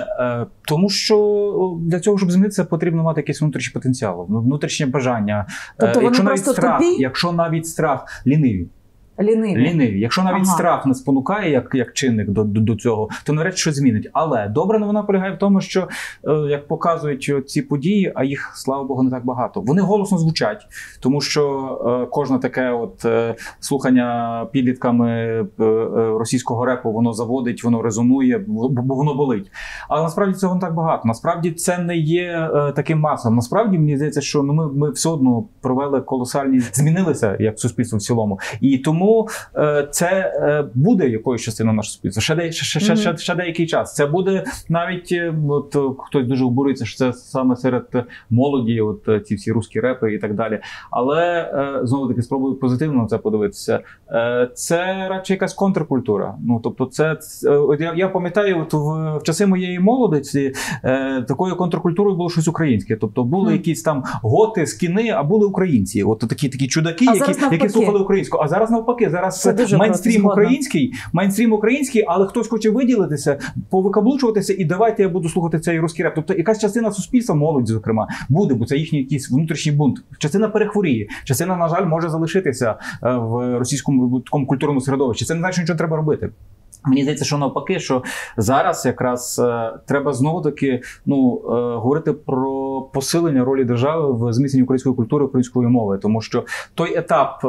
Тому що для цього, щоб змінитися, потрібно мати якийсь внутрішній потенціал, внутрішнє бажання. Тобто вони просто тобі? Якщо навіть страх, ліниві. Ліниві. Якщо навіть страх не спонукає як чинник до цього, то навряд щось змінить. Але добра новина полягає в тому, що, як показують ці події, а їх, слава Богу, не так багато. Вони голосно звучать, тому що кожне таке слухання підлітками російського репу, воно заводить, воно резонує, бо воно болить. Але насправді цього не так багато. Насправді це не є таким масовим. Насправді, мені здається, що ми все одно провели колосальні, змінилися як суспільство в цілому. І тому це буде якоюсь частиною нашого суспільства. Ще деякий час. Це буде навіть, хтось дуже обурюється, що це саме серед молоді, ці всі русські репи і так далі. Але, знову-таки, спробую позитивно на це подивитися. Це радше якась контркультура. Тобто я пам'ятаю, в часи моєї молодості такою контркультурою було щось українське. Тобто були якісь там готи, скіни, а були українці. Такі чудаки, які слухали українську. А зараз навпаки. навпаки, зараз Це дуже мейнстрім круто, український, але хтось хоче виділитися, повикаблучуватися, і давайте я буду слухати цей русський реп. Тобто якась частина суспільства, молодь, зокрема, буде, бо це їхній якийсь внутрішній бунт. Частина перехворіє, частина, на жаль, може залишитися в російському такому культурному середовищі. Це не значить, що нічого треба робити. Мені здається, що навпаки, що зараз якраз треба знову-таки говорити про посилення ролі держави в зміцненні української культури, української мови. Тому що той етап,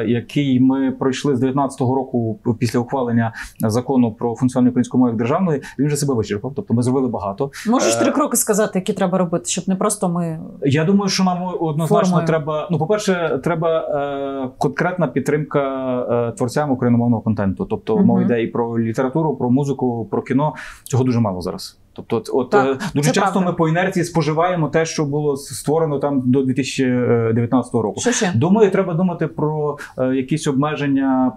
який ми пройшли з 19-го року після ухвалення закону про функціонування української мови як державної, він вже себе вичерпав. Тобто ми зробили багато. Можеш 3 кроки сказати, які треба робити, щоб не просто ми... Я думаю, що нам однозначно формою. треба... по-перше, треба конкретна підтримка творцям україномовного контенту. Тобто мова йде і про літературу, про музику, про кіно. Цього дуже мало зараз. Тобто, дуже часто ми по інерції споживаємо те, що було створено там до 2019 року. Що ще? Думаю, треба думати про якісь обмеження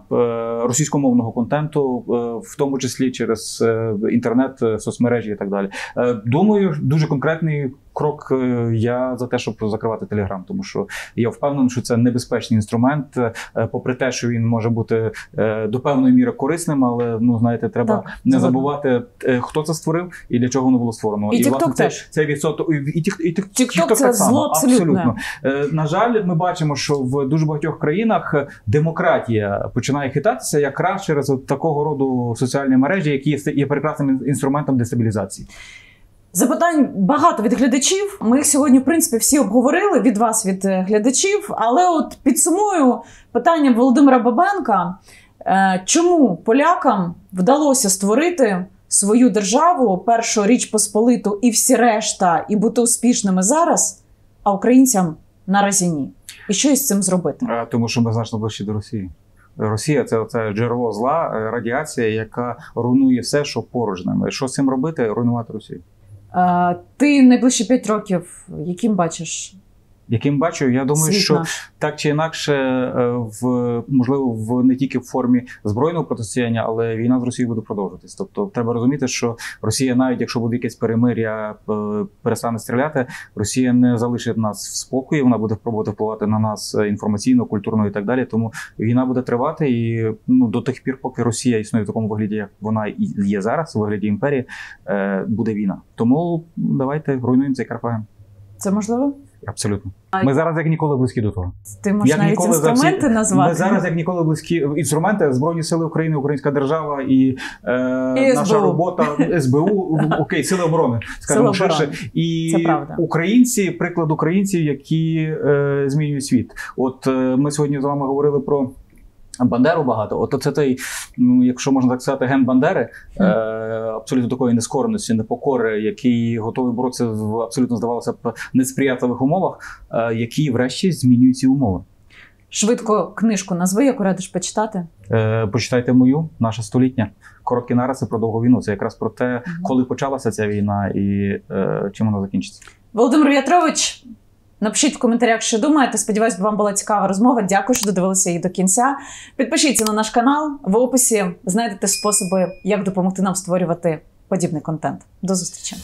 російськомовного контенту, в тому числі через інтернет, соцмережі і так далі. Думаю, дуже конкретний крок я за те, щоб закривати Телеграм, тому що я впевнений, що це небезпечний інструмент, попри те, що він може бути до певної міри корисним, але, треба не забувати, хто це створив і для чого воно було створено. І TikTok теж. Це відсоток. І TikTok це зло абсолютно. На жаль, ми бачимо, що в дуже багатьох країнах демократія починає хитатися якраз через такого роду соціальні мережі, які є прекрасним інструментом дестабілізації. Запитань багато від глядачів. Ми їх сьогодні, в принципі, всі обговорили від вас, від глядачів. Але от підсумую питання Володимира Бабенка. Чому полякам вдалося створити свою державу, Першу Річ Посполиту і всі решта, і бути успішними зараз, а українцям наразі ні? І що із цим зробити? Тому що ми значно ближче до Росії. Росія – це джерело зла, радіація, яка руйнує все, що поруч з нами. Що з цим робити? Руйнувати Росію. Ти найближчі 5 років яким бачиш? Яким бачу, я думаю, що так чи інакше, можливо, не тільки в формі збройного протистояння, але війна з Росією буде продовжуватись. Тобто треба розуміти, що Росія, навіть якщо буде якесь перемир'я, перестане стріляти, Росія не залишить нас в спокої, вона буде пробувати впливати на нас інформаційно, культурно і так далі. Тому війна буде тривати і до тих пір, поки Росія існує в такому вигляді, як вона є зараз, у вигляді імперії, буде війна. Тому давайте руйнуємо цей Карфаген. Це можливо? Абсолютно. Ми зараз як ніколи близькі до того. Ти можеш навіть інструменти назвати? Ми зараз як ніколи близькі. Інструменти, Збройні сили України, Українська держава і наша робота, СБУ, окей, Сили оборони, скажімо ширше. І українці, приклад українців, які змінюють світ. От ми сьогодні з вами говорили про Бандеру багато. От це той, якщо можна так сказати, ген Бандери, абсолютно такої нескореності, непокори, який готовий боротися в абсолютно, здавалося б, несприятливих умовах, які врешті змінюють ці умови. Швидко книжку назви, яку радиш почитати? Почитайте мою, «Наша столітня». Короткі нариси про довгу війну. Це якраз про те, коли почалася ця війна і чим вона закінчиться. Володимир В'ятрович, напишіть в коментарях, що думаєте. Сподіваюсь, вам була цікава розмова. Дякую, що додивилися її до кінця. Підпишіться на наш канал. В описі знайдете способи, як допомогти нам створювати подібний контент. До зустрічі!